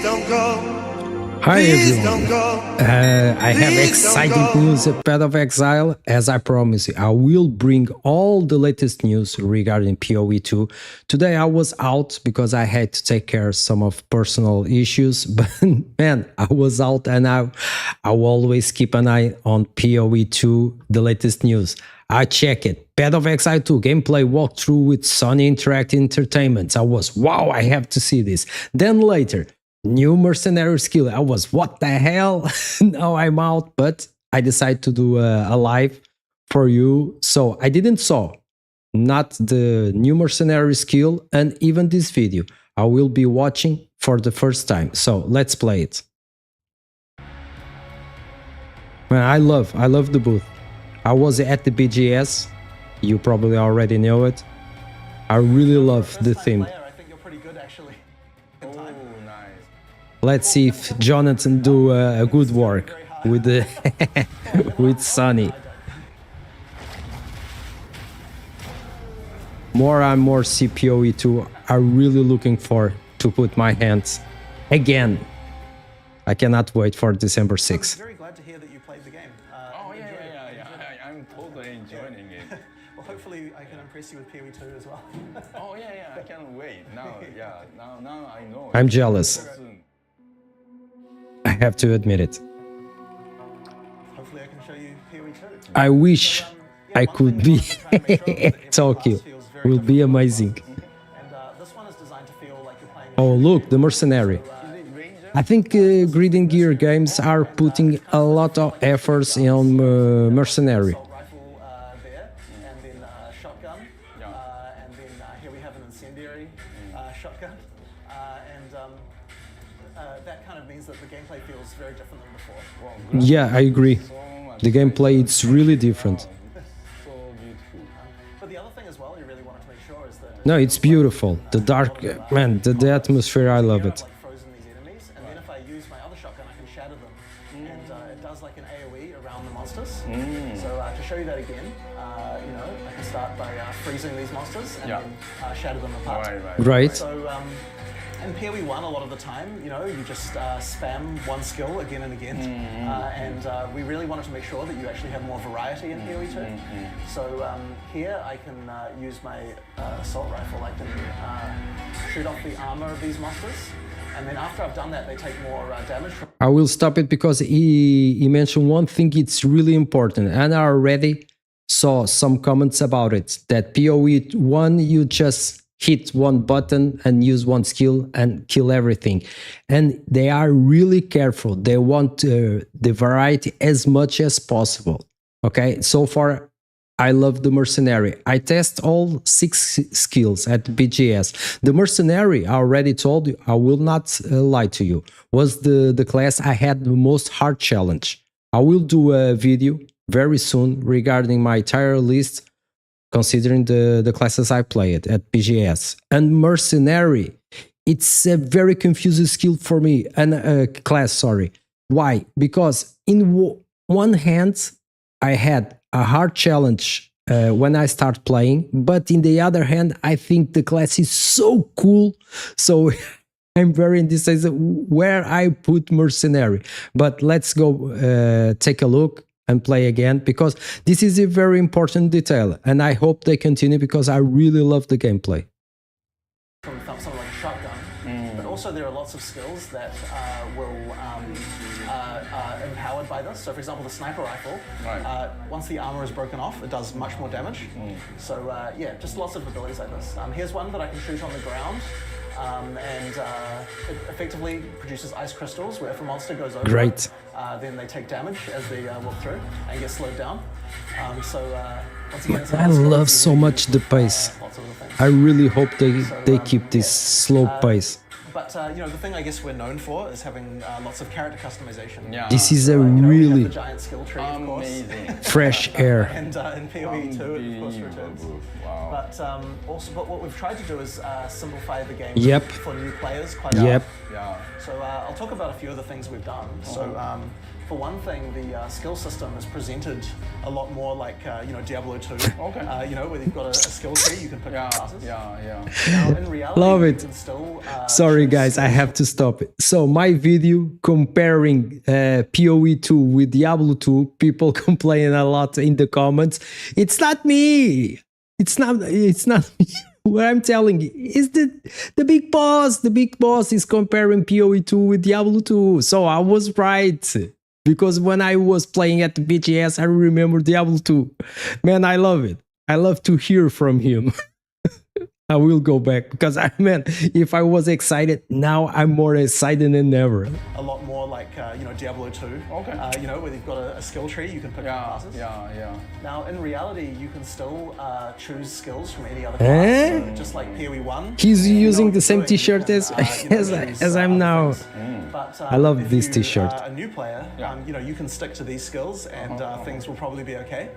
Hi everyone, I have exciting news at Path of Exile. As I promised, I will bring all the latest news regarding PoE 2. Today I was out because I had to take care of some of personal issues, but man, I was out and I will always keep an eye on PoE 2, the latest news. I check it. Path of Exile 2 gameplay walkthrough with Sony Interactive Entertainment. I was, wow, I have to see this. Then later, new Mercenary Skill. I was, what the hell? Now I'm out, but I decided to do a live for you. So I didn't saw not the new Mercenary Skill and even this video. I will be watching for the first time. So let's play it. Man, I love the booth. I was at the BGS. You probably already know it. I really love the theme. I think you're pretty good actually. Oh, nice. Let's see if Jonathan do a good work with the with Sunny. More and more CPOE 2 are really looking for to put my hands again. I cannot wait for December 6th. I'm very glad to hear that you played the game. I'm totally enjoying it. Well, hopefully I can impress you with PoE 2 as well. Oh yeah, I can't wait. Now I know. I'm jealous. I have to admit it. Hopefully I can show you PoE 2. I wish I could be at Tokyo. Will be amazing. And this one is designed to feel like you're playing. Oh look, the Mercenary. I think Grid and Gear games are putting a lot of efforts on Mercenary. Assault rifle there, and then shotgun, and then here we have an incendiary shotgun, and that kind of means that the gameplay feels very different than before. Yeah, I agree. The gameplay it's really different. So beautiful. But the other thing as well you really wanted to make sure is that No, it's beautiful. The dark, man, the atmosphere, I love it. like frozen these enemies, and then if I use my other shotgun, I can shatter them, and it does like an AOE around the monsters. So to show you that again, I can start by freezing these monsters and then shatter them apart. Right? So in PoE 1, a lot of the time, you just spam one skill again and again, and we really wanted to make sure that you actually have more variety in PoE 2. So here I can use my assault rifle. I can shoot off the armor of these monsters, and then after I've done that, they take more damage from. I will stop it because he mentioned one thing it's really important, and I already saw some comments about it, that PoE 1 you just hit one button and use one skill and kill everything, and they are really careful. They want the variety as much as possible. Okay, so far I love the Mercenary. I test all 6 skills at BGS. The Mercenary, I already told you, I will not lie to you, was the class I had the most hard challenge. I will do a video very soon regarding my tier list, considering the classes I played at BGS. And Mercenary, it's a very confusing skill for me, and class, sorry. Why? Because in one hand, I had a hard challenge when I start playing, but in the other hand, I think the class is so cool, so I'm very indecisive where I put Mercenary. But let's go take a look and play again, because this is a very important detail, and I hope they continue because I really love the gameplay. From something like a shotgun, but also there are lots of skills that are empowered by this. So for example, the sniper rifle, once the armor is broken off, it does much more damage. So yeah, just lots of abilities like this. Here's one that I can shoot on the ground, and it effectively produces ice crystals, where if a monster goes over Great. then they take damage as they walk through and get slowed down. Once again, I love so much the pace. lots of other things. I really hope they keep this slow pace. But the thing I guess we're known for is having lots of character customization. Yeah. This is a We have really the giant skill tree, of course. Amazing. fresh air. And in PoE 2, it of course returns. Wow. But what we've tried to do is simplify the game for new players quite a lot. Yep. Yeah. So I'll talk about a few of the things we've done. So for one thing, the skill system is presented a lot more like Diablo 2. Okay. Where you've got a skill tree, you can pick Yeah, classes. yeah. Now, in reality, Love you it. can still, Sorry choose guys, I skills. have to stop it. So my video comparing PoE 2 with Diablo 2, people complain a lot in the comments. It's not me. It's not me. What I'm telling you is the big boss. The big boss is comparing PoE 2 with Diablo 2. So I was right. Because when I was playing at the BGS, I remember Diablo 2. Man, I love it. I love to hear from him. I will go back because if I was excited, now I'm more excited than ever. A lot more like Diablo 2. Okay. Where you've got a skill tree, you can pick classes. Yeah. Now, in reality, you can still choose skills from any other Eh? class. So just like PoE 1. He's if you know using what the you're same doing, t-shirt you as can, choose as I'm other now. things. But, I love if this you t-shirt. are a new player, you can stick to these skills and things will probably be okay.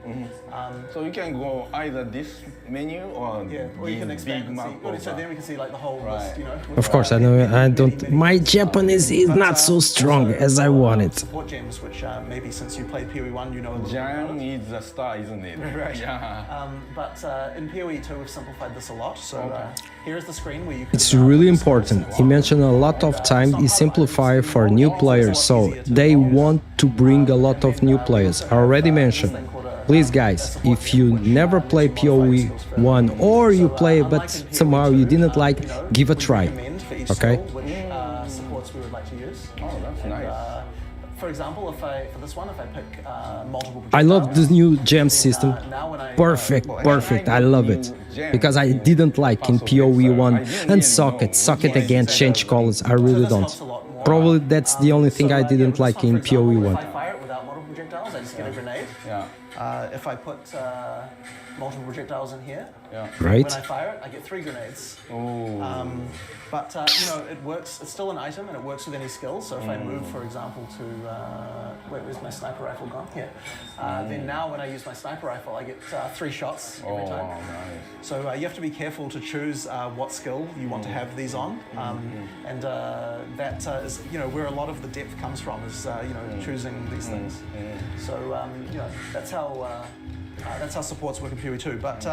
So you can go either this menu or Or you can this expand big and map. see. So then we can see like the whole list, with, Of course, I know I don't. My Japanese is not so strong as I want it. Support gems, which maybe since you played PoE 1, you know a little bit Jam about it. is the star, isn't it? Right. Yeah. But in PoE 2, we've simplified this a lot. So here is the screen where you can. It's really important. He mentioned a lot of time is simplify for new players, so they want to bring a lot of new players. I already mentioned. Please guys, if you never play PoE 1 or you play but somehow you didn't like, give a try. Okay? Which supports we would like to use. Oh, that's nice. For example, for this one, if I pick multiple I love projectiles, this new gem system. now when I, Perfect. I love it. Because I didn't like in PoE 1 and socket again, change colors. I really don't. Probably that's the only thing I didn't like in PoE 1. If I fire it without multiple projectiles, I just get a grenade. Yeah. If I put multiple projectiles in here, Right? when I fire it, I get 3 grenades. Oh. But it works. It's still an item, and it works with any skill. So if I move, for example, to where's my sniper rifle gone? Here. Then now, when I use my sniper rifle, I get 3 shots every Oh, time. wow, nice. So you have to be careful to choose what skill you want to have these on, and that is where a lot of the depth comes from is choosing these things. So that's how supports work in PoE 2. But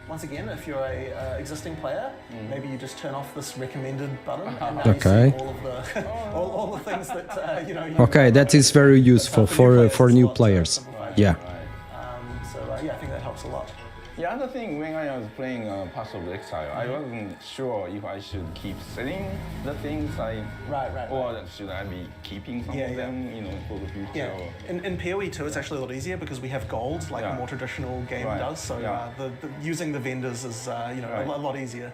once again, if you're a existing player, maybe you just turn off this recommended button, and now Okay. you see all of the all the things that you Okay, that is very useful for new players. Yeah. So I think that helps a lot. The other thing, when I was playing Path of Exile, I wasn't sure if I should keep selling the things or should I be keeping some of them, for the future. Yeah, in PoE 2 it's actually a lot easier because we have gold like a more traditional game does. So using the vendors is a lot easier.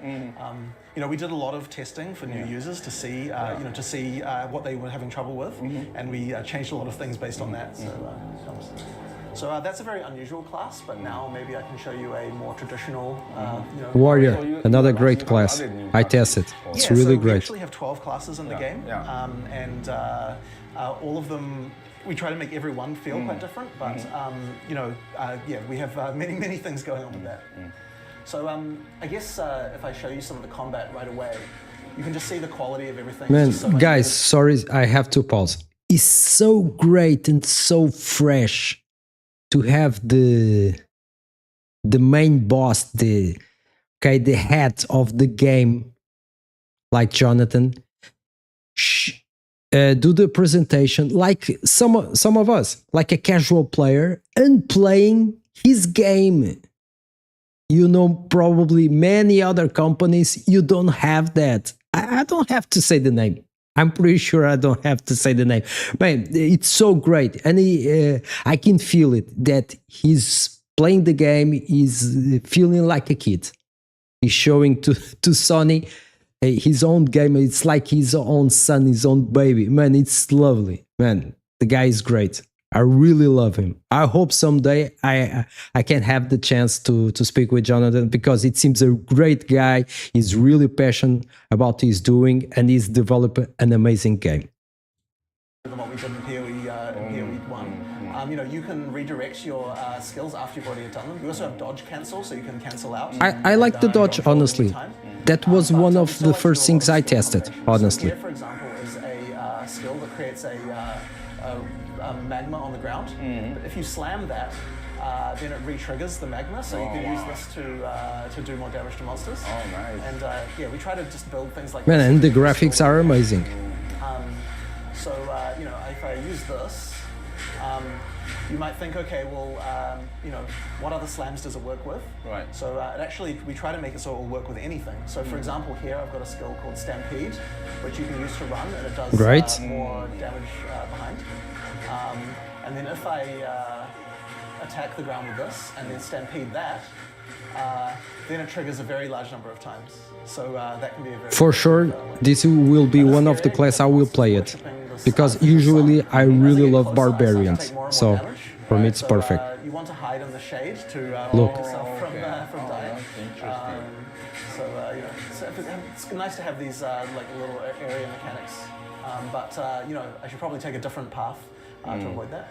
We did a lot of testing for new users to see what they were having trouble with, and we changed a lot of things based on that. So that's a very unusual class, but now maybe I can show you a more traditional, Warrior, another great class. I tested. It's really We great. actually have 12 classes in the game, and all of them. We try to make every one feel quite different, but we have many things going on with that. So I guess if I show you some of the combat right away, you can just see the quality of everything. Man, It's just so much guys, better. sorry, I have to pause. It's so great and so fresh to have the main boss, the head of the game, like Jonathan, do the presentation like some of us, like a casual player, and playing his game. Probably many other companies, you don't have that. I don't have to say the name. I'm pretty sure I don't have to say the name. Man, it's so great. And I can feel it, that he's playing the game, he's feeling like a kid. He's showing to Sony his own game. It's like his own son, his own baby. Man, it's lovely. Man, the guy is great. I really love him. I hope someday I can have the chance to speak with Jonathan, because it seems a great guy. He's really passionate about what he's doing, and he's developing an amazing game. Than what we did in PoE 1. You can redirect your skills after you've already done them. We also have dodge cancel, so you can cancel out. I like the dodge, honestly. That was one of the first things I tested, honestly. Here, for example, is a skill that creates a magma on the ground. But if you slam that, then it re-triggers the magma, so you can use this to do more damage to monsters. Oh, nice. And yeah, we try to just build things like Man, this. and the graphics are amazing. So you know, if I use this, you might think, okay, well, you know, what other slams does it work with? Right. So it actually, we try to make it so it will work with anything. So for example, here I've got a skill called Stampede, which you can use to run, and it does more damage behind. And then if I attack the ground with this and then Stampede that, then it triggers a very large number of times. So that can be a very For sure, this will be one of the class I will play it, because usually I really love barbarians. So for me it's perfect. You want to hide in the shade to Look. block yourself from dying. That's interesting. So you know, it's nice to have these like little area mechanics. But you know, I should probably take a different path to avoid that.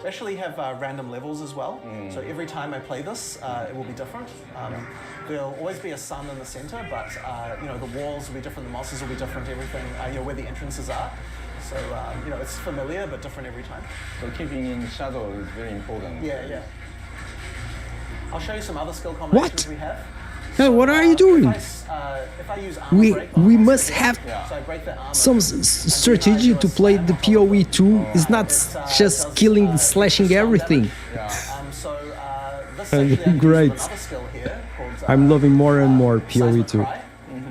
We actually have random levels as well. So every time I play this, it will be different. There'll always be a sun in the center, but you know, the walls will be different, the monsters will be different, everything, you know, where the entrances are. So you know, it's familiar but different every time. So keeping in shadow is very important. Yeah, yeah. I'll show you some other skill combinations we have. Hey, what are you doing? If I use armor break on We monsters must have so I break their armor. some strategy to play the PoE 2. It's not just killing, slashing everything. So this actually I can use Great. another skill here called, I'm loving more and more PoE Seismic 2. Cry.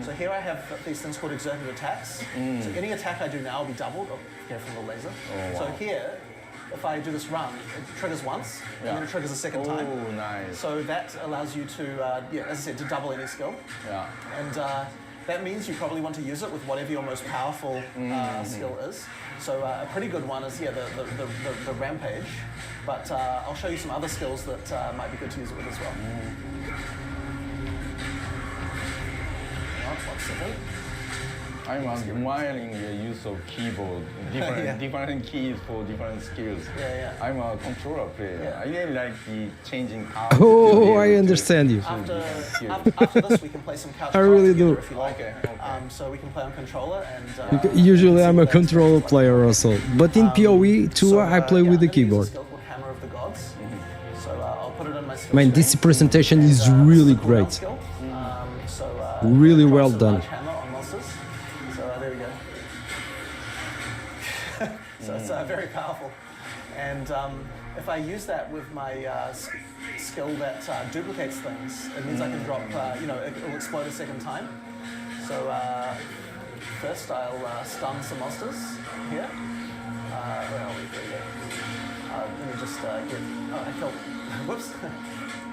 So here I have these things called exerted attacks. So any attack I do now will be doubled. Oh, careful the laser. So here, if I do this run, it triggers once, and then it triggers a second time. Oh, nice. So that allows you to, yeah, as I said, to double any skill. Yeah. And that means you probably want to use it with whatever your most powerful skill is. So a pretty good one is, yeah, the Rampage. But I'll show you some other skills that might be good to use it with as well. One second. I'm admiring the use of keyboard, different keys for different skills. Yeah, yeah. I'm a controller player. Yeah. I really like the changing powers. Oh, I understand you. After this, we can play some couch I really together do. if you like. Okay. So we can play on controller and. Usually I'm a controller player also, but in PoE 2 I play with the keyboard. There's a skill called Hammer of the Gods. So I'll put it in my skill Man, tree. this presentation is really It's a cooldown great. skill. Really drops well a done. large hammer on monsters. So there we go. So it's very powerful. And if I use that with my skill that duplicates things, it means I can drop, you know, it will explode a second time. So first I'll stun some monsters here. Where are we? There we go. Let me just get, oh, I killed, whoops.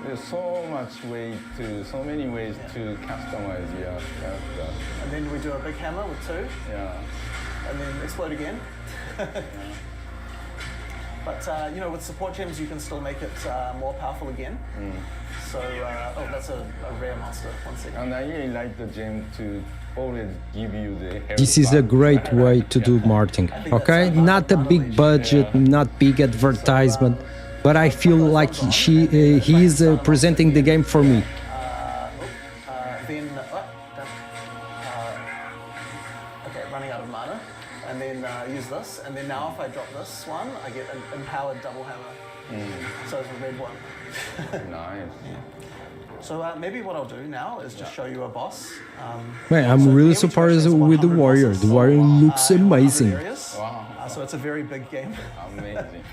There's so many ways to customize your character. And then we do a big hammer with 2, Yeah. and then explode again. But you know, with support gems, you can still make it more powerful again. So, oh, that's a rare monster. 1 second. And I really like the gem to always give you the health This is a bar. great way to do marketing, okay? Not a big budget, not big advertisement, but I feel like he is presenting the game for me. Then, okay, running out of mana, and then use this, and then now if I drop this one, I get an empowered double hammer. So it's a red one. Nice. So maybe what I'll do now is just show you a boss. Man, I'm so really here we surprised actually have with the 100 warrior. bosses, The warrior looks in 100 amazing. areas. Wow. So it's a very big game. Amazing.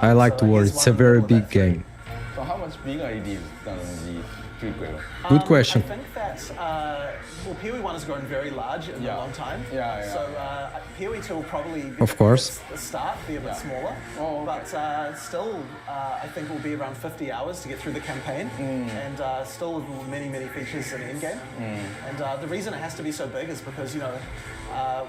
I like the warrior. here's It's a one in the very middle of big that game. So how much bigger it is than the prequel? Good question. I think that, well, PoE1 has grown very large in a long time. Yeah. So PoE2 will probably, be, Of course. at the start, be a bit smaller. Oh, okay. But still, I think it will be around 50 hours to get through the campaign. And still with many, many features in the endgame. And the reason it has to be so big is because, you know,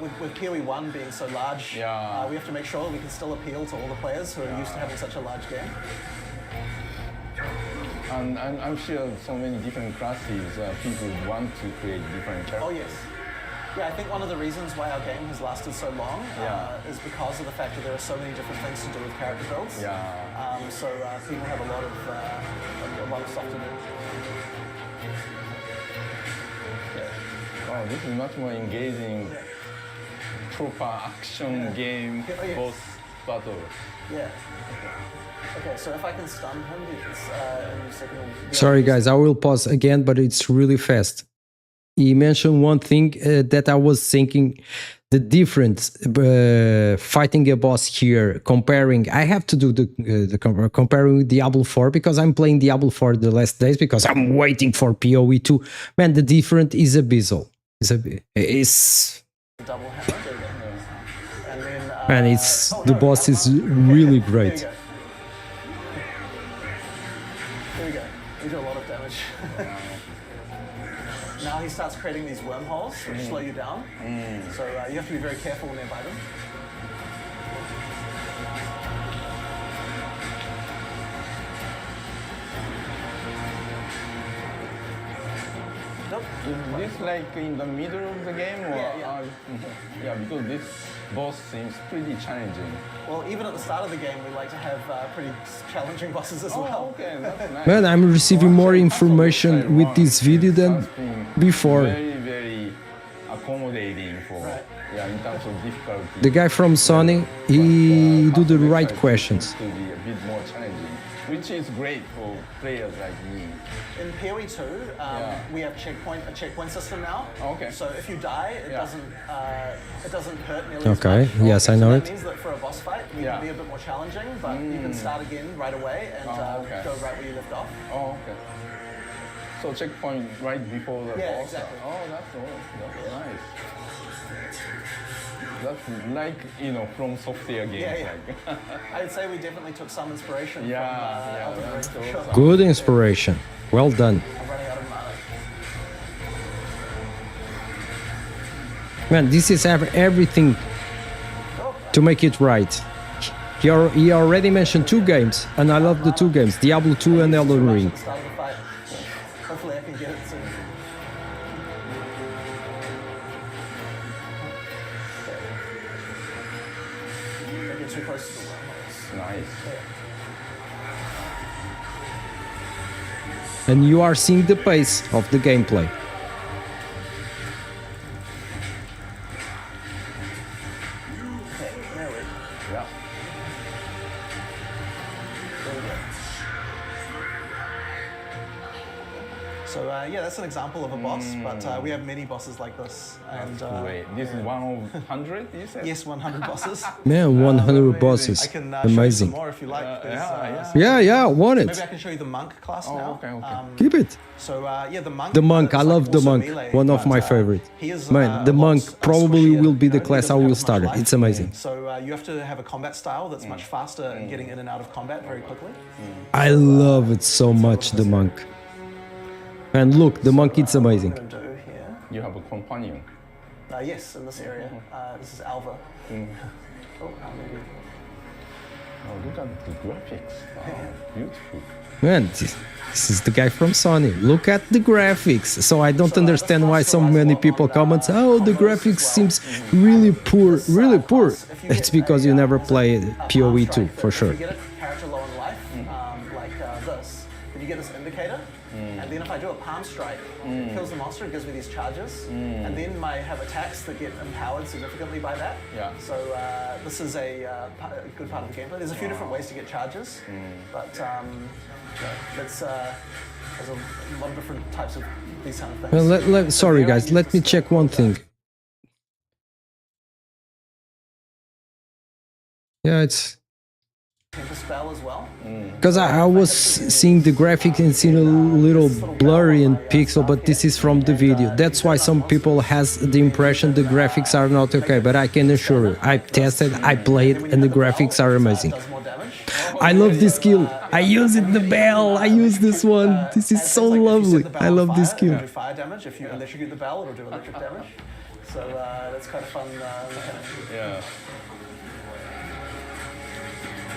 with PoE1 being so large, we have to make sure we can still appeal to all the players who are used to having such a large game. And I'm sure so many different classes, people want to create different characters. Oh yes. Yeah, I think one of the reasons why our game has lasted so long is because of the fact that there are so many different things to do with character builds. So people have a lot of stuff to do. Oh, this is much more engaging, proper action game, Oh, yes. boss battle. Yeah. Okay, so if I can stun him, in a second. Sorry, guys, I will pause again, but it's really fast. He mentioned one thing that I was thinking, the difference fighting a boss here, comparing. I have to do the comparing with Diablo 4 because I'm playing Diablo 4 the last days because I'm waiting for PoE 2. Man, the difference is abyssal. It's double hammer. And then, man, it's the boss is really great. Here we go. We do a lot of damage. Now he starts creating these wormholes, which slow you down. So you have to be very careful when they're by them. Nope. Is this like in the middle of the game, or yeah, because this boss seems pretty challenging. Well, even at the start of the game, we like to have pretty challenging bosses as well. Okay, that's nice. Man, I'm receiving more information with this video than before. Very accommodating for in terms of difficulty. The guy from Sony, he do the right questions. To be a bit more challenging, which is great for players like me. In PoE 2, we have a checkpoint system now. Okay. So if you die, it doesn't hurt nearly Okay, as much. yes, I know that it. means that for a boss fight, we can be a bit more challenging, but you can start again right away and go right where you left off. Oh, okay. So checkpoint right before the boss. Exactly. Oh, that's nice. That's like, from software games. Yeah. Like. I'd say we definitely took some inspiration from Elden Ring. that's For sure. awesome. Good inspiration. Well done. I'm running out of mana. Man, this is everything to make it right. He already mentioned 2 games, and I love the 2 games, Diablo 2 and Elden Ring. At the start of the fight. Hopefully I can get it soon. Don't get too close to the wormholes. Nice. And you are seeing the pace of the gameplay. Okay, there we go. Yeah. There we go. So that's an example of a boss, but we have many bosses like this. And Great. This is one of 100, you said? yes, 100 bosses. Man, 100 bosses. I can show you Amazing. some more if you like. Yeah, I want Maybe it. I can show you the monk class now. okay. Keep it. So the monk. The monk, I is love the also monk. melee, One of but, my favorite. he is, Man, the a lot monk probably squishier, will be the he class I doesn't will have as much start. life. It's amazing. So you have to have a combat style that's much faster in getting in and out of combat very quickly. I love it so much, the monk. And look, the monk, it's amazing. What I'm gonna do here. You have a companion. Yes, in this area. This is Alva. Oh, maybe. Oh, look at the graphics. Beautiful. Man, this is the guy from Sony. Look at the graphics. So I don't understand why so many people comment, oh, the graphics seems really poor, really poor. It's because you never played PoE 2, for sure. If you get a character low in life, like this, then you get this indicator, and then if I do a palm strike, it kills the monster, it gives me these charges, and then I have attacks that get empowered significantly by that. Yeah. So this is a good part of the gameplay. There's a few different ways to get charges, but there's a lot of different types of these kind of things. Well, sorry guys, let me check one thing. Yeah, it's Temper spell as well. because I was seeing the graphics and seeing a little blurry and pixel, but this is from the video. That's why some people has the impression the graphics are not okay, but I can assure you, I tested, I played, and the graphics are amazing. Does more damage. I love this skill. I use it, the bell. I use this one. This is so lovely. I love this skill. It'll do fire damage. If you electrocute the bell, it'll do electric damage. So that's quite a fun mechanic. Yeah.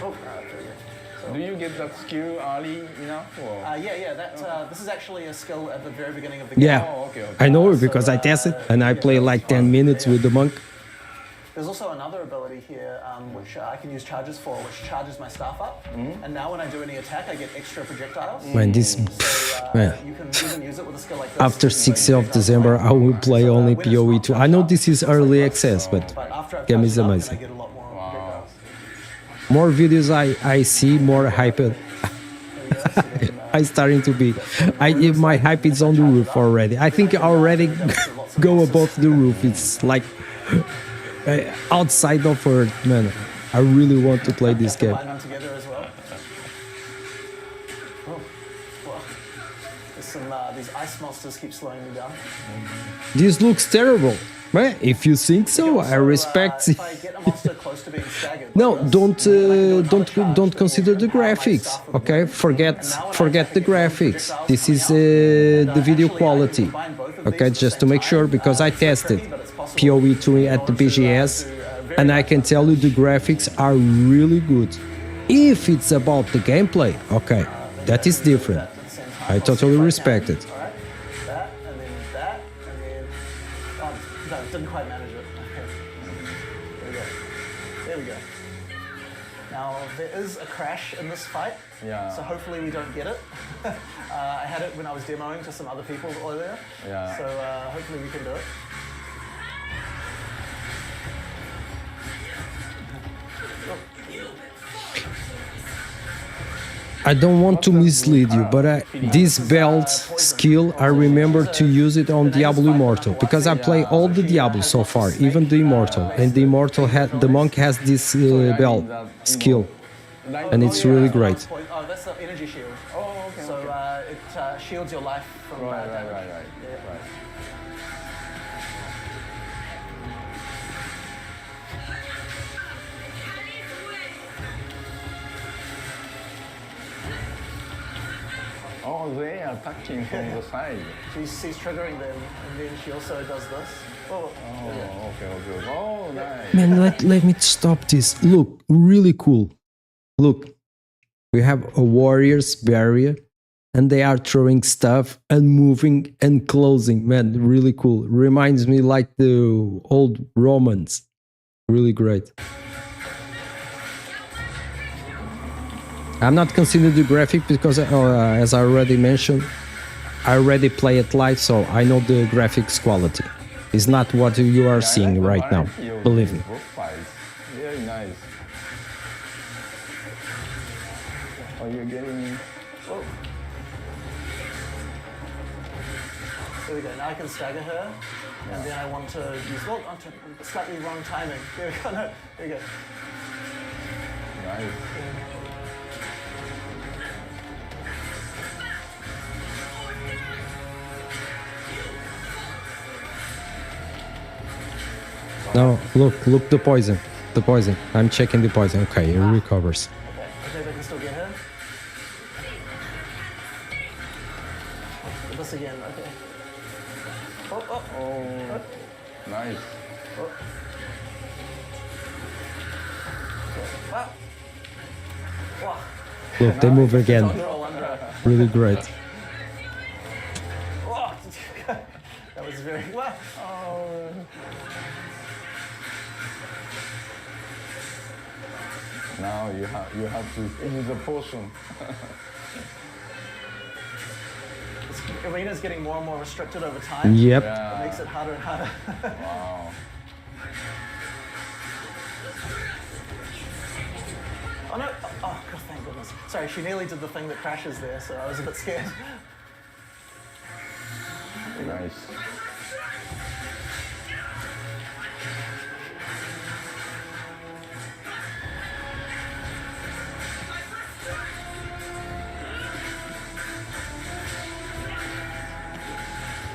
Oh, there we go. So, Do you get that skill early enough? Or? this is actually a skill at the very beginning of the game. Yeah, Oh, okay. I know it because I tested and I play like 10 minutes with the monk. There's also another ability here which I can use charges for, which charges my staff up. And now when I do any attack, I get extra projectiles. Man, this, So man. you can even use it with a skill like this. After 6th of December, I will play only PoE 2. I know this is early access, but after I've game charged is it up, then I amazing. get a lot more projectiles. More videos I see, more hype. I starting to be. My hype is on the roof already. I think I already go above the roof. It's like outside of Earth, man. I really want to play this game. Together as well. Oh, well, these ice monsters keep slowing me down. This looks terrible. Man, if you think so, I respect. If I get a monster close to being staggered, No, don't consider the graphics. Okay, forget the graphics. This is the video quality. Okay, just to make sure, because I tested PoE 2 at the BGS, and I can tell you the graphics are really good. If it's about the gameplay, okay, that is different. I totally respect it. That, and then that, and then... Oh, no, didn't quite manage it. Okay. There we go. There we go. Now, there is a crash in this fight, so hopefully we don't get it. I had it when I was demoing to some other people earlier, so hopefully we can do it. I don't want to mislead you, but this belt skill, I remember to use it on Diablo Immortal, because I play all the Diablo so far, even the Immortal, and the the monk has this belt skill, and it's really great. Oh, that's the energy shield. Oh, okay. So it shields your life from damage. Right. Oh, they are attacking from the side. She's triggering them, and then she also does this. Oh, okay. Oh, nice. Man, let me stop this. Look, really cool. Look, we have a warrior's barrier, and they are throwing stuff and moving and closing. Man, really cool. Reminds me like the old Romans. Really great. I'm not considering the graphic because, as I already mentioned, I already play it live, so I know the graphics quality. It's not what you are seeing right now, believe me. Very nice. Oh, you're getting... Oh. There we go, now I can stagger her, and then I want to use... Well, I'm slightly wrong timing. There we go, no, there we go. Nice. No, look the poison. The poison. I'm checking the poison. Okay, it recovers. Okay, I think I can still get her. This again, okay. Oh, nice. Oh. Ah. Wow. Look, they move again. Really great. Oh. That was very... Wow. Oh. Now you have to use a potion. This arena's getting more and more restricted over time. Yep. It makes it harder and harder. Wow. Oh no! Oh god, thank goodness. Sorry, she nearly did the thing that crashes there, so I was a bit scared. Nice.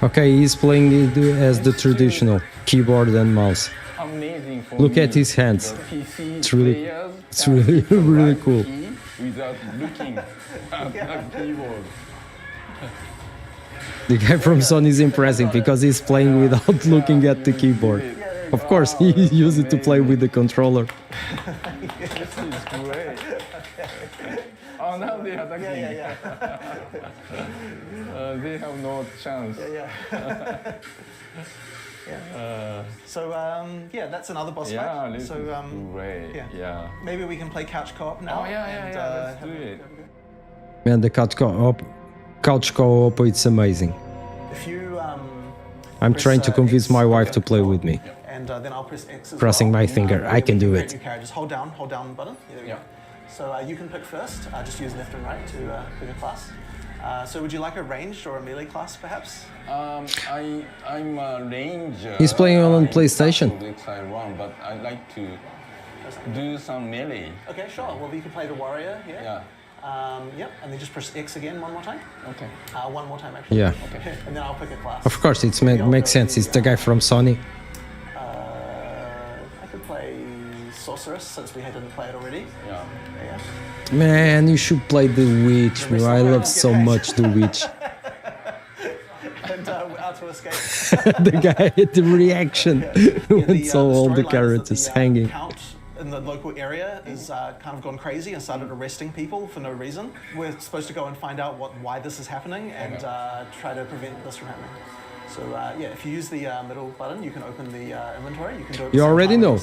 Okay, he's playing it as the traditional keyboard and mouse. Amazing for Look me. at his hands. It's really, really cool. Without looking at the keyboard. The guy from Sony is impressive because he's playing without looking at the keyboard. Of course, he used it to play with the controller. This is great. Oh, now they are attacking. They have no chance. So yeah, that's another boss Yeah, fight. this So is great. Yeah. maybe we can play couch co-op now. Oh, yeah, let's do it. Man, the couch co-op, it's amazing. If you I'm trying to convince my wife to play with me. and then I'll press X as Crossing well. my finger, I can do it. New character. Just hold down the button. Yeah, there we go. So you can pick first. Just use left and right to pick a class. So would you like a ranged or a melee class, perhaps? I'm a ranger. He's playing on PlayStation. Exile 1, but I like to do some melee. Okay, sure. Well, you can play the warrior here. Yeah. Yep, and then just press X again one more time. Okay. One more time, actually. Yeah. Okay. And then I'll pick a class. Of course, it makes sense. It's the guy from Sony. I could play Sorceress since we didn't play it already. Yeah. Yeah. Man, you should play The Witch, bro. I love so much The Witch. And out to escape. The guy, the reaction when saw all the characters hanging. Count in the local area is kind of gone crazy and started arresting people for no reason. We're supposed to go and find out why this is happening and try to prevent this from happening. So yeah, if you use the middle button, you can open the inventory. You can do it. You already know.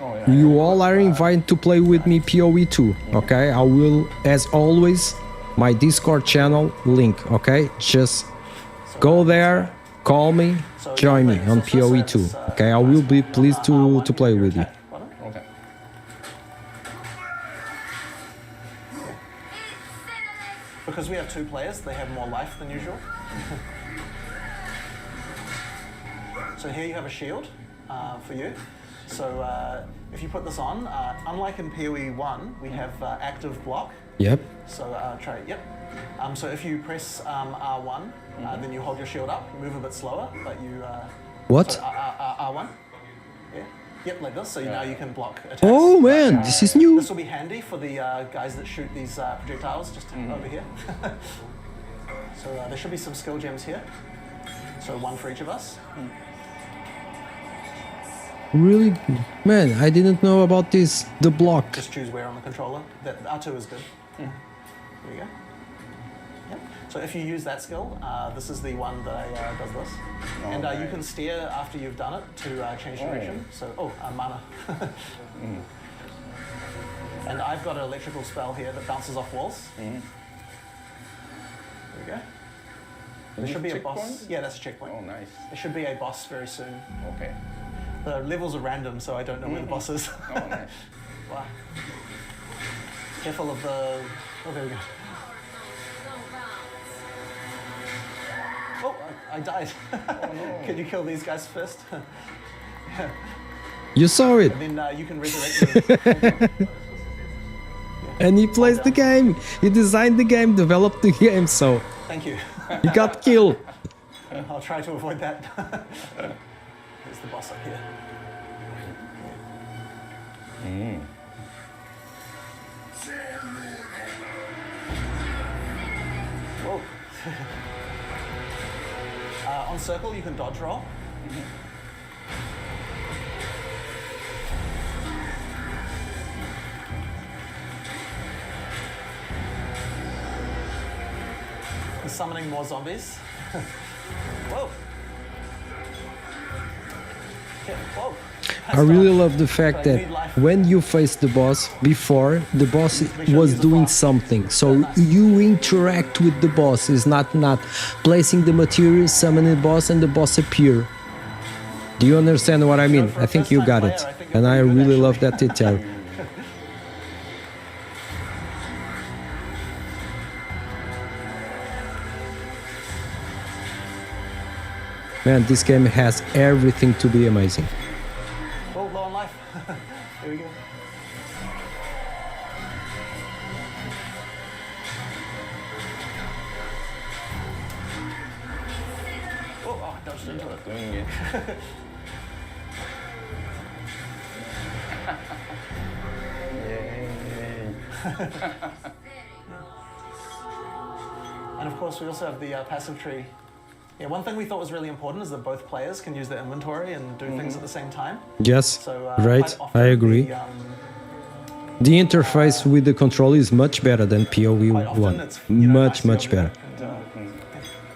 Oh, yeah. You all are invited to play with me PoE 2, okay? I will, as always, my Discord channel link, okay? Just go there, call me, join me on PoE 2, okay? I will be pleased to play with you. Okay. Because we have 2 players, they have more life than usual. So here you have a shield for you. So if you put this on, unlike in PoE 1, we have active block. Yep. So try, yep. So if you press R1, then you hold your shield up, move a bit slower, but you... What? So, R1. Yeah. Yep, like this. So now you can block attacks. Oh man, this is new. This will be handy for the guys that shoot these projectiles just over here. So there should be some skill gems here. So 1 for each of us. Really? Man, I didn't know about this. The block. Just choose where on the controller. That R2 is good. There you go. Yep. So if you use that skill, this is the one that does this. And you can steer after you've done it to change direction. So, mana. And I've got an electrical spell here that bounces off walls. There we go. There should be a boss. Yeah, that's a checkpoint. Oh, nice. There should be a boss very soon. Okay. The levels are random, so I don't know where the boss is. Oh, nice. Wow. Careful of the... Oh, there we go. Oh, I died. Oh, no. Can you kill these guys first? You saw it. And then you can resurrect me. And he plays the game. He designed the game, developed the game, so Thank you. he got killed. I'll try to avoid that. There's the boss up here. Whoa. On circle, you can dodge roll. And summoning more zombies. Whoa. Okay, whoa. I really love the fact that when you face the boss, before the boss was doing something, so you interact with the boss. It's not placing the material, summoning the boss, and the boss appear. Do you understand what I mean? I think you got it, and I really love that detail. Man, this game has everything to be amazing. Oh, low on life. Here we go. Oh, dodged into it. Doing it. Yay. And of course, we also have the passive tree. Yeah, one thing we thought was really important is that both players can use their inventory and do things at the same time. Yes, So, right, quite often I agree. The, The interface with the controller is much better than PoE quite often 1. it's, you know, Much, nice to much go better. and,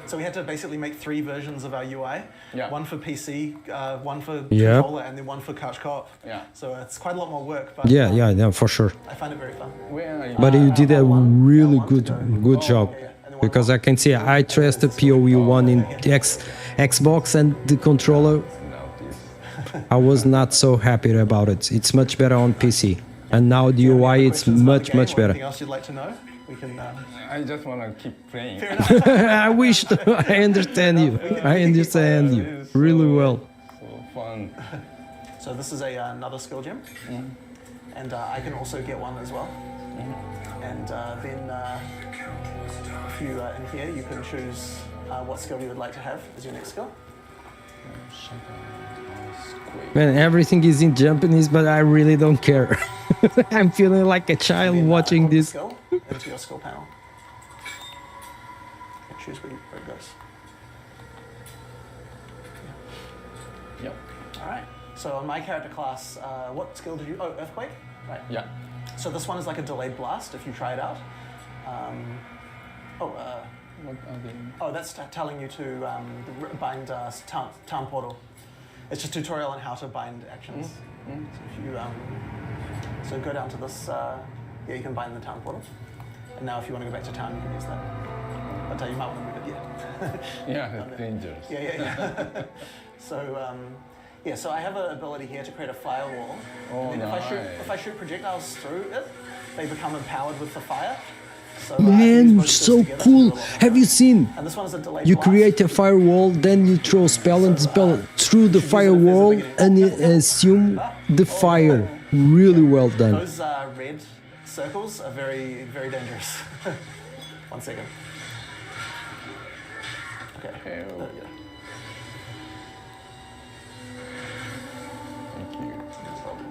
so we had to basically make 3 versions of our UI. Yeah. One for PC, one for Yeah. controller, and then one for couch co-op. Yeah. So it's quite a lot more work, but Yeah, for sure. I find it very fun. Where are you? But you did a really L1 good to go. job. Yeah, and then one Because more. I can see I tested PoE 1 in Xbox and the controller. Without this. I was not so happy about it. It's much better on PC. And now the Any UI, other it's questions about much, the game much or better. Anything else you'd like to know? We can. I just want to keep playing. Fair enough. I wish I understand you. I understand you really well. So fun. So this is another skill gem, and I can also get one as well. And then if you in here, you can choose what skill you would like to have as your next skill. Man, everything is in Japanese, but I really don't care. I'm feeling like a child Then, watching put the this. skill into your skill panel. And choose where it goes. Yep. All right. So on my character class, what skill did you? Oh, earthquake. Right. Yeah. So this one is like a delayed blast. If you try it out. What are they? Oh, that's telling you to bind town portal. It's just a tutorial on how to bind actions. So if you so go down to this, yeah, you can bind the town portal. And now if you want to go back to town, you can use that. But you might want to move it, yeah. Yeah, it's dangerous. Yeah. So yeah, so I have an ability here to create a firewall. Oh, and then nice. if I shoot projectiles through it, they become empowered with the fire. So, Man, so cool. Have you seen? And this one is a delayed You blast. create a firewall, then you throw spell and spell through the firewall and you assume the fire. Really well done. Those red circles are very, very dangerous. 1 second. Okay. There we go. Thank you. No problem.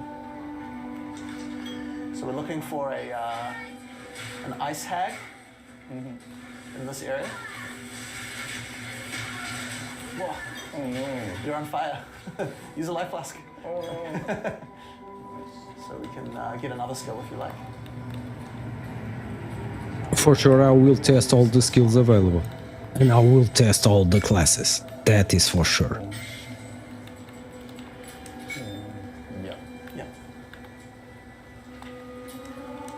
So we're looking for an ice hag in this area. Whoa, Oh no. you're on fire. Use a life flask. Oh no. So we can get another skill if you like. For sure, I will test all the skills available. And I will test all the classes. That is for sure. Yeah. Yeah.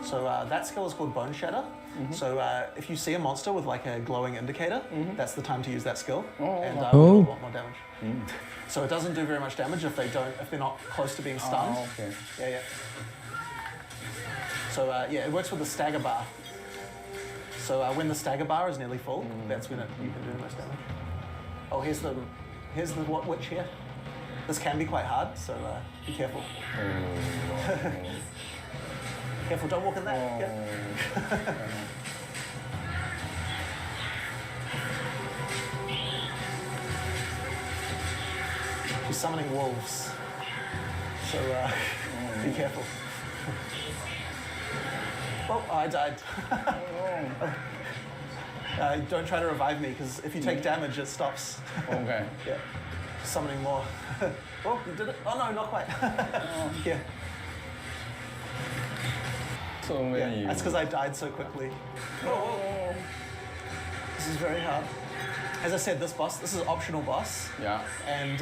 So that skill is called Bone Shatter. So if you see a monster with like a glowing indicator, that's the time to use that skill, and we'll do a lot more damage. So it doesn't do very much damage if they're not close to being stunned. Oh, okay. Yeah. So yeah, it works with the stagger bar. So when the stagger bar is nearly full, that's when you can do the most damage. Oh, here's the witch here. This can be quite hard, so be careful. Careful, don't walk in that. Yeah. She's summoning wolves, so be careful. Oh, I died. Don't try to revive me, because if you take damage, it stops. Okay. Yeah. Summoning more. Oh, you did it? Oh no, not quite. Yeah. So many. That's because I died so quickly. Oh. This is very hard. As I said, this is optional boss. Yeah. And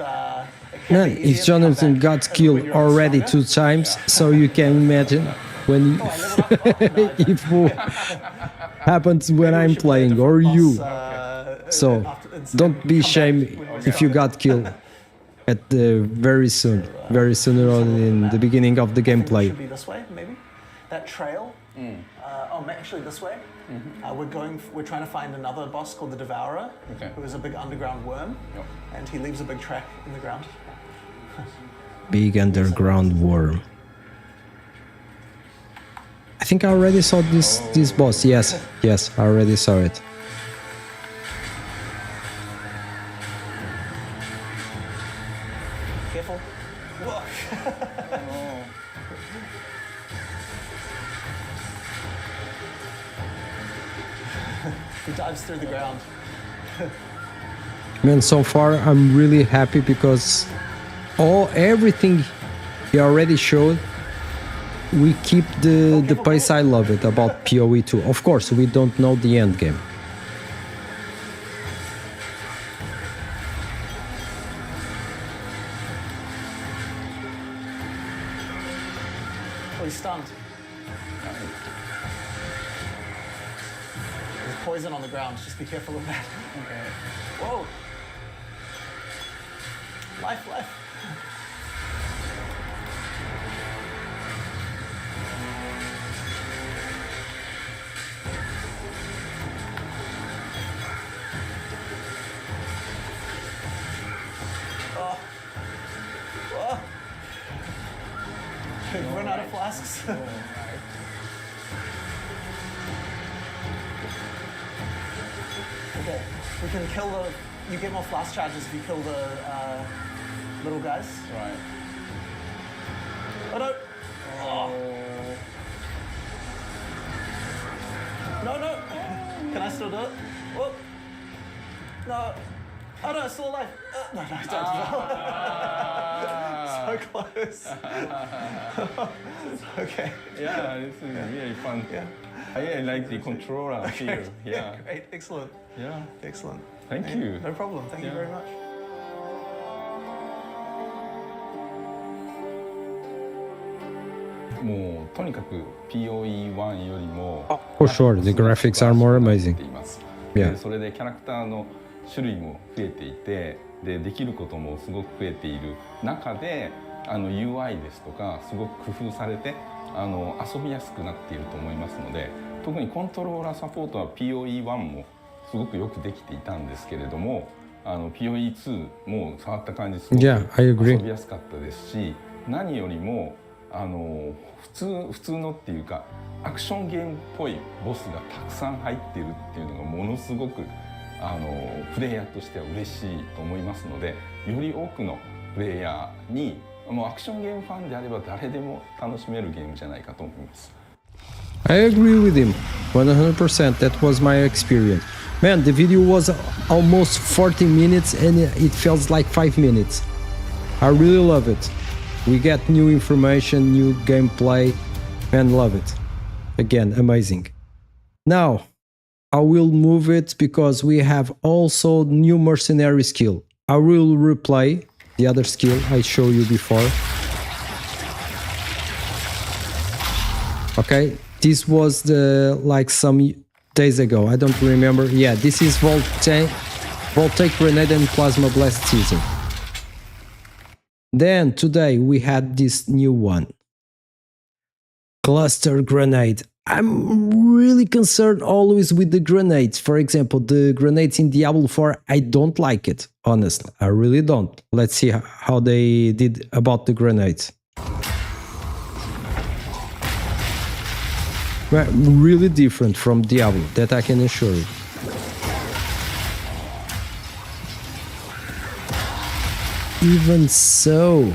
it can Man, be easier if to come Jonathan back got when killed you're already stronger. 2 times, so you can imagine when Oh, I leveled up. Oh, no, if happens when Maybe we I'm should play a playing or different you. boss, So instead don't be come back ashamed when if you got killed at the very soon or in the beginning of the I think it gameplay. should be this way, maybe. That trail. Actually this way. We're trying to find another boss called the Devourer, Okay. who is a big underground worm, Yep. and he leaves a big track in the ground. Big underground worm. I think I already saw this boss. Yes, I already saw it. Careful. Whoa. He dives through the ground. Man, so far I'm really happy because everything he already showed, we keep the pace. I love it about PoE 2. Of course, we don't know the end game. Oh, he's stunned. There's poison on the ground. Just be careful of that. Okay. Whoa. Life. I've run out of flasks. Okay, we can kill the... You get more flask charges if you kill the little guys. Right. Oh no! Oh. No, no! Can I still do it? Oh. No! Oh no, it's still alive! No, no, I don't. So close. Okay. Yeah, this is really fun. Yeah. I really like the controller feel. Yeah. Great, excellent. Yeah. Excellent. Thank you. No problem, thank you very much.もうとにかく POE1 よりも For sure, the graphics are more amazing. Yeah. それでキャラクターの種類も増えていて、できることもすごく増えている中で、UI ですとかすごく工夫されて遊びやすくなっていると思いますので、特にコントローラーサポートは POE1 もすごくよくできていたんですけれども、POE2 も触った感じすごく遊びやすかったですし、何よりも普通のっていうかアクションゲームっぽいボスがたくさん入っているっていうのがものすごくプレイヤーとしては嬉しいと思いますので、より多くのプレイヤーにもうアクションゲームファンであれば誰でも楽しめるゲームじゃないかと思います。I agree with him 100%. That was my experience. Man, the video was almost 40 minutes and it feels like 5 minutes. I really love it. We get new information, new gameplay, and love it. Again, amazing. Now, I will move it because we have also new Mercenary Skill. I will replay the other skill I showed you before. Okay, this was like some days ago. I don't remember. Yeah, this is Voltaic Grenade and Plasma Blast Season. Then today we had this new one, Cluster Grenade. I'm really concerned always with the grenades. For example, the grenades in Diablo 4, I don't like it, honestly. I really don't. Let's see how they did about the grenades. Well, really different from Diablo, that I can assure you. Even so,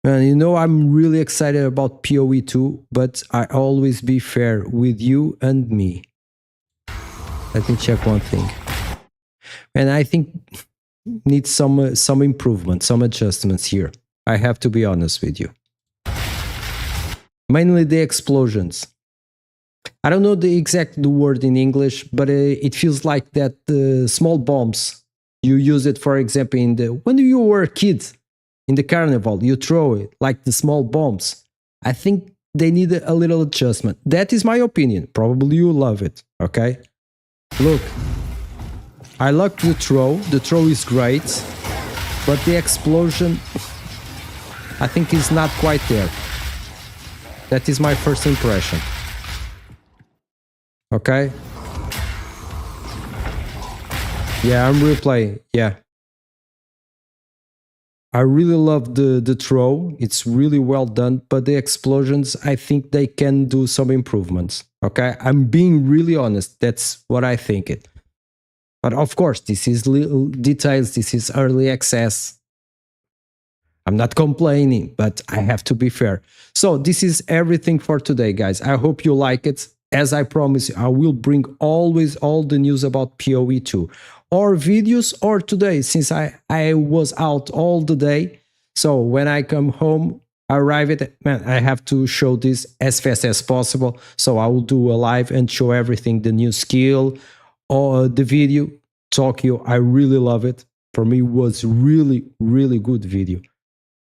and you know, I'm really excited about PoE2, but I always be fair with you and me. Let me check one thing. And I think needs some improvement, some adjustments here. I have to be honest with you. Mainly the explosions. I don't know the exact word in English, but it feels like that small bombs. You use it, for example, when you were a kid in the carnival, you throw it like the small bombs. I think they need a little adjustment. That is my opinion. Probably you love it, okay? Look, I like the throw. The throw is great, but the explosion, I think, is not quite there. That is my first impression. Okay? Yeah, I'm replaying. Yeah. I really love the throw. It's really well done, but the explosions, I think they can do some improvements. Okay? I'm being really honest. That's what I think it. But of course, this is little details. This is early access. I'm not complaining, but I have to be fair. So this is everything for today, guys. I hope you like it. As I promised, I will bring always all the news about PoE2. Or videos, or today, since I was out all the day. So when I come home, I arrive at, man, I have to show this as fast as possible. So I will do a live and show everything, the new skill, or the video. Tokyo, I really love it. For me, it was really, really good video.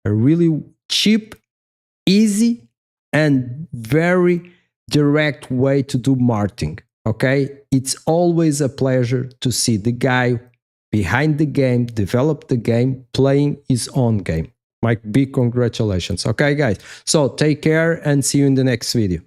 A really cheap, easy, and very direct way to do marketing. Okay, it's always a pleasure to see the guy behind the game, develop the game, playing his own game. My big congratulations. Okay, guys. So take care and see you in the next video.